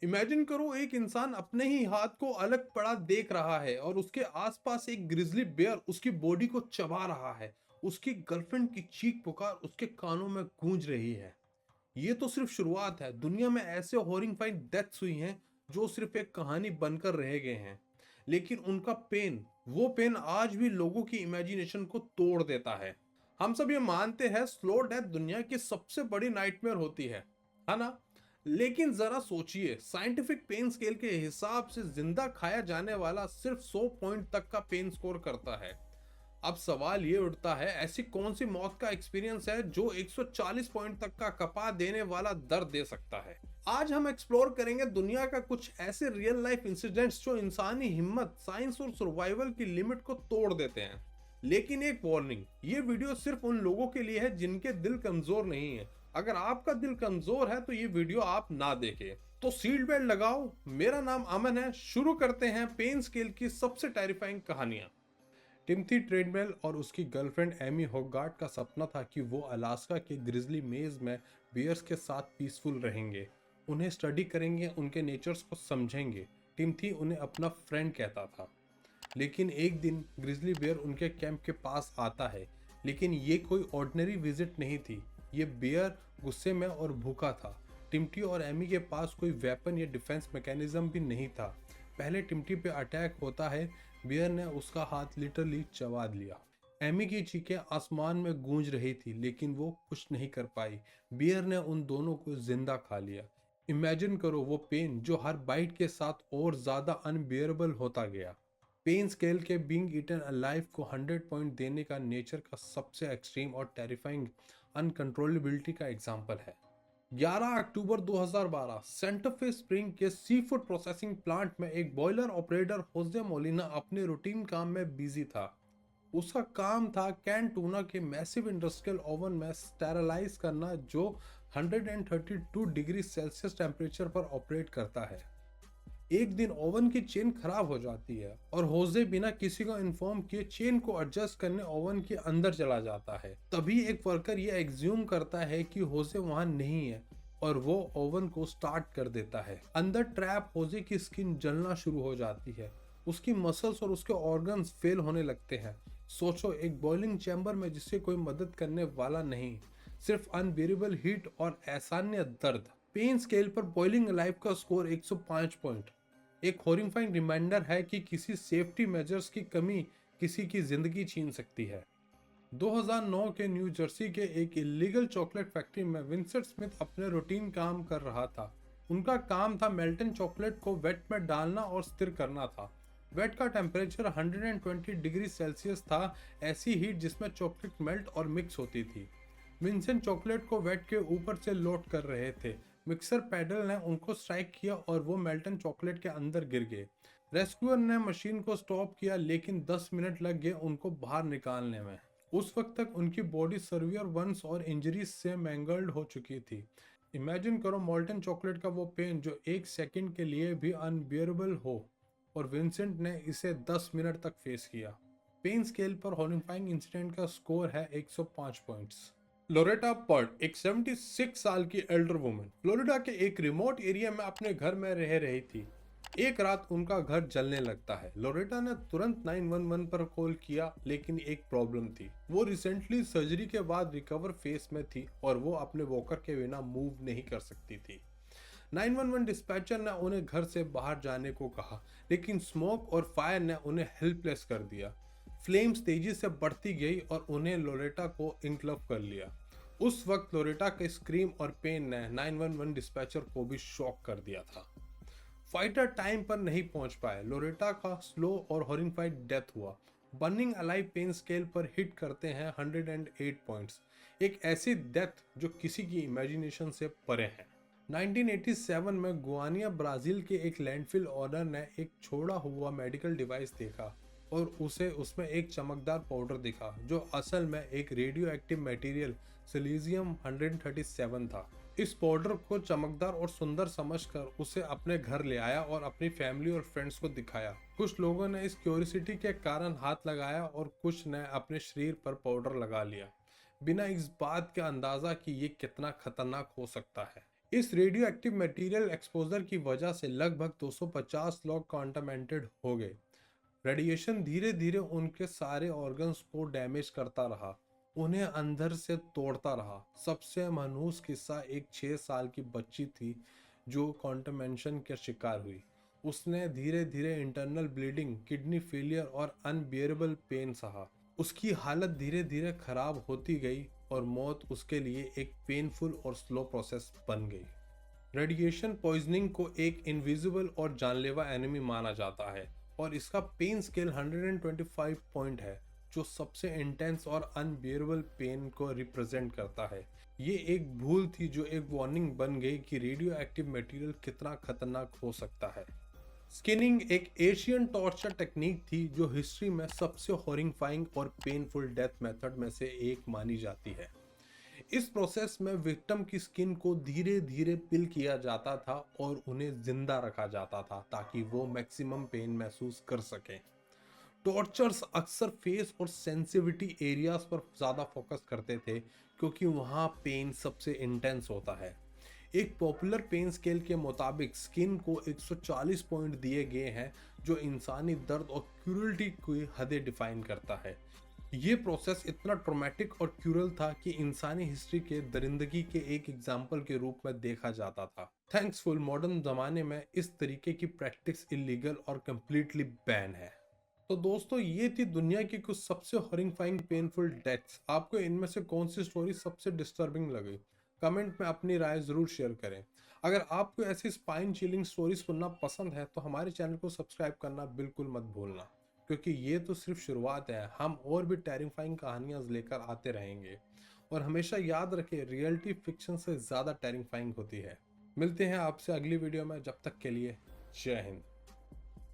Imagine करो एक इंसान अपने ही हाथ को अलग पड़ा देख रहा है और उसके आसपास एक ग्रिजली बेयर उसकी बॉडी को चबा रहा है। उसकी गर्लफ्रेंड की चीख पुकार उसके कानों में गूंज रही है। ये तो सिर्फ शुरुआत है, दुनिया में ऐसे हॉरिफाइंग डेथ्स हुई हैं जो सिर्फ एक कहानी बनकर रह गए हैं, लेकिन उनका पेन, वो पेन आज भी लोगों की इमेजिनेशन को तोड़ देता है। हम सब ये मानते हैं स्लो डेथ दुनिया की सबसे बड़ी नाइटमेयर होती है ना? लेकिन जरा सोचिए, साइंटिफिक पेन स्केल के हिसाब से जिंदा खाया जाने वाला सिर्फ 100 पॉइंट तक का पेन स्कोर करता है। अब सवाल ये उठता है, ऐसी कौन सी मौत का एक्सपीरियंस है जो 140 पॉइंट तक का कपा देने वाला दर्द दे सकता है? आज हम एक्सप्लोर करेंगे दुनिया का कुछ ऐसे रियल लाइफ इंसिडेंट्स जो इंसानी हिम्मत, साइंस और सर्वाइवल की लिमिट को तोड़ देते हैं। लेकिन एक वार्निंग, ये वीडियो सिर्फ उन लोगों के लिए है जिनके दिल कमजोर नहीं है। अगर आपका दिल कमजोर है तो ये वीडियो आप ना देखें। तो सीट बेल्ट लगाओ, मेरा नाम अमन है। शुरू करते हैं पेन स्केल की सबसे टेरिफाइंग कहानियां। टिम्थी ट्रेडमेल और उसकी गर्लफ्रेंड एमी होगार्ट का सपना था कि वो अलास्का के ग्रिजली मेज में बियर्स के साथ पीसफुल रहेंगे, उन्हें स्टडी करेंगे, उनके नेचर्स को समझेंगे। टिम्थी उन्हें अपना फ्रेंड कहता था। लेकिन एक दिन ग्रिजली बियर उनके कैंप के पास आता है, लेकिन ये कोई ऑर्डिनरी विजिट नहीं थी। ये बियर गुस्से में और भूखा था। टिम्टी और एमी के पास कोई वेपन या डिफेंस मैकेनिज्म भी नहीं था। पहले टिम्टी पे अटैक होता है, बियर ने उसका हाथ लिटरली चबा लिया। एमी की चीखें आसमान में गूंज रही थी, लेकिन वो कुछ नहीं कर पाई। बियर ने उन दोनों को जिंदा खा लिया। इमेजिन करो वो पेन जो हर बाइट के साथ और ज्यादा अनबियरेबल होता गया। पेन स्केल के बीइंग ईटन अलाइव को 100 पॉइंट देने का नेचर का सबसे एक्सट्रीम और टेरिफाइंग अनकंट्रोलेबिलिटी का एग्जाम्पल है। 11 अक्टूबर 2012 सेंटा फे स्प्रिंग के सी फूड प्रोसेसिंग प्लांट में एक बॉयलर ऑपरेटर होजे मोलिना अपने रूटीन काम में बिजी था। उसका काम था कैन टूना के मैसिव इंडस्ट्रियल ओवन में स्टेरलाइज करना, जो 132 डिग्री सेल्सियस टेम्परेचर पर ऑपरेट करता है। एक दिन ओवन की चेन खराब हो जाती है और होजे बिना किसी को इन्फॉर्म किए चेन को एडजस्ट करने ओवन के अंदर चला जाता है। तभी एक वर्कर ये एग्ज्यूम करता है कि होजे वहां नहीं है और वो ओवन को स्टार्ट कर देता है। अंदर ट्रैप होजे की स्किन जलना शुरू हो जाती है, उसकी मसल्स और उसके ऑर्गन्स फेल होने लगते हैं। सोचो, एक बॉइलिंग चैम्बर में जिससे कोई मदद करने वाला नहीं, सिर्फ अनबियरेबल हीट और असहनीय दर्द। पेन स्केल पर बॉइलिंग लाइफ का स्कोर 105 पॉइंट एक हॉरिफाइंग रिमाइंडर है कि किसी सेफ्टी मेजर्स की कमी किसी की जिंदगी छीन सकती है। 2009 के न्यू जर्सी के एक इलीगल चॉकलेट फैक्ट्री में विंसेंट स्मिथ अपने रूटीन काम कर रहा था। उनका काम था मेल्टन चॉकलेट को वेट में डालना और स्थिर करना था। वेट का टेम्परेचर 120 डिग्री सेल्सियस था, ऐसी हीट जिसमें चॉकलेट मेल्ट और मिक्स होती थी। विंसेंट चॉकलेट को वेट के ऊपर से लोड कर रहे थे। मिक्सर पैडल ने उनको स्ट्राइक किया और वो मेल्टन चॉकलेट के अंदर गिर गए। रेस्क्यूअर ने मशीन को स्टॉप किया, लेकिन 10 मिनट लग गए उनको बाहर निकालने में। उस वक्त तक उनकी बॉडी सर्वियर वंस और इंजरीज से मैंगल्ड हो चुकी थी। इमेजिन करो मोल्टन चॉकलेट का वो पेन जो एक सेकंड के लिए भी अनबियरेबल हो, और विंसेंट ने इसे 10 मिनट तक फेस किया। पेन स्केल पर हॉरिफाइंग इंसिडेंट का स्कोर है 105 पॉइंट्स। लोरेटा पर्ट एक 76 साल की एल्डर वुमन फ्लोरिडा के एक रिमोट एरिया में अपने घर में रह रही थी। एक रात उनका घर जलने लगता है। लोरेटा ने तुरंत 911 पर कॉल किया, लेकिन एक प्रॉब्लम थी। वो रिसेंटली सर्जरी के बाद रिकवर फेस में थी और वो अपने वॉकर के बिना मूव नहीं कर सकती थी। 911 डिस्पैचर ने उन्हें घर से बाहर जाने को कहा, लेकिन स्मोक और फायर ने उन्हें हेल्पलेस कर दिया। फ्लेम्स तेजी से बढ़ती गई और उन्हें लोरेटा को इंकल्प कर लिया। उस वक्त लोरेटा के स्क्रीम और पेन ने 911 डिस्पैचर को भी शॉक कर दिया था। फाइटर टाइम पर नहीं पहुंच पाए। लोरेटा का स्लो और हॉरिफाइड डेथ हुआ। बर्निंग अलाइव पेन स्केल पर हिट करते हैं 108 पॉइंट्स, एक ऐसी डेथ जो किसी की इमेजिनेशन से परे है। 1987 में गुआनिया ब्राजील के एक लैंडफिल ओनर ने एक छोड़ा हुआ मेडिकल डिवाइस देखा और उसे उसमें एक चमकदार पाउडर दिखा, जो असल में एक रेडियो एक्टिव मटेरियल सिलीजियम 137 था। इस पाउडर को चमकदार और सुंदर समझकर उसे अपने घर ले आया और अपनी फैमिली और फ्रेंड्स को दिखाया। कुछ लोगों ने इस क्यूरियोसिटी के कारण हाथ लगाया और कुछ ने अपने शरीर पर पाउडर लगा लिया, बिना इस बात के अंदाजा कि ये कितना खतरनाक हो सकता है। इस रेडियो एक्टिव मटेरियल एक्सपोजर की वजह से लगभग 250 लोग कॉन्टामिनेटेड हो गए। रेडिएशन धीरे धीरे उनके सारे ऑर्गन्स को डैमेज करता रहा, उन्हें अंदर से तोड़ता रहा। सबसे मनहूस किस्सा एक 6 साल की बच्ची थी जो कॉन्टामिनेशन के शिकार हुई। उसने धीरे धीरे इंटरनल ब्लीडिंग, किडनी फेलियर और अनबियरेबल पेन सहा। उसकी हालत धीरे धीरे खराब होती गई और मौत उसके लिए एक पेनफुल और स्लो प्रोसेस बन गई। रेडिएशन पॉइजनिंग को एक इनविजिबल और जानलेवा एनिमी माना जाता है और इसका पेन स्केल 125 पॉइंट है, जो सबसे इंटेंस और अनबियरेबल पेन को रिप्रेजेंट करता है। ये एक भूल थी जो एक वार्निंग बन गई कि रेडियो एक्टिव मटेरियल कितना खतरनाक हो सकता है। स्किनिंग एक एशियन टॉर्चर टेक्निक थी जो हिस्ट्री में सबसे हॉरिफाइंग और पेनफुल डेथ मेथड में से एक मानी जाती है। इस प्रोसेस में विक्टिम की स्किन को धीरे धीरे पिल किया जाता था और उन्हें जिंदा रखा जाता था ताकि वो मैक्सिमम पेन महसूस कर सकें। टॉर्चर्स अक्सर फेस और सेंसिटिविटी एरियाज पर ज़्यादा फोकस करते थे क्योंकि वहाँ पेन सबसे इंटेंस होता है। एक पॉपुलर पेन स्केल के मुताबिक स्किन को 140 पॉइंट दिए गए हैं जो इंसानी दर्द और क्रूरल्टी की हदें डिफाइन करता है। ये प्रोसेस इतना ट्रॉमेटिक और क्रूरल था कि इंसानी हिस्ट्री के दरिंदगी के एक एग्जाम्पल के रूप में देखा जाता था। थैंक्सफुल मॉडर्न ज़माने में इस तरीके की प्रैक्टिस इलीगल और कम्प्लीटली बैन है। तो दोस्तों, ये थी दुनिया की कुछ सबसे हॉरिफाइंग पेनफुल डेथ्स। आपको इनमें से कौन सी स्टोरी सबसे डिस्टर्बिंग लगी? कमेंट में अपनी राय ज़रूर शेयर करें। अगर आपको ऐसी स्पाइन चिलिंग स्टोरी सुनना पसंद है तो हमारे चैनल को सब्सक्राइब करना बिल्कुल मत भूलना, क्योंकि ये तो सिर्फ शुरुआत है। हम और भी टेरिफाइंग कहानियाँ लेकर आते रहेंगे। और हमेशा याद रखें, रियलिटी फिक्शन से ज़्यादा टेरिफाइंग होती है। मिलते हैं आपसे अगली वीडियो में, जब तक के लिए जय हिंद।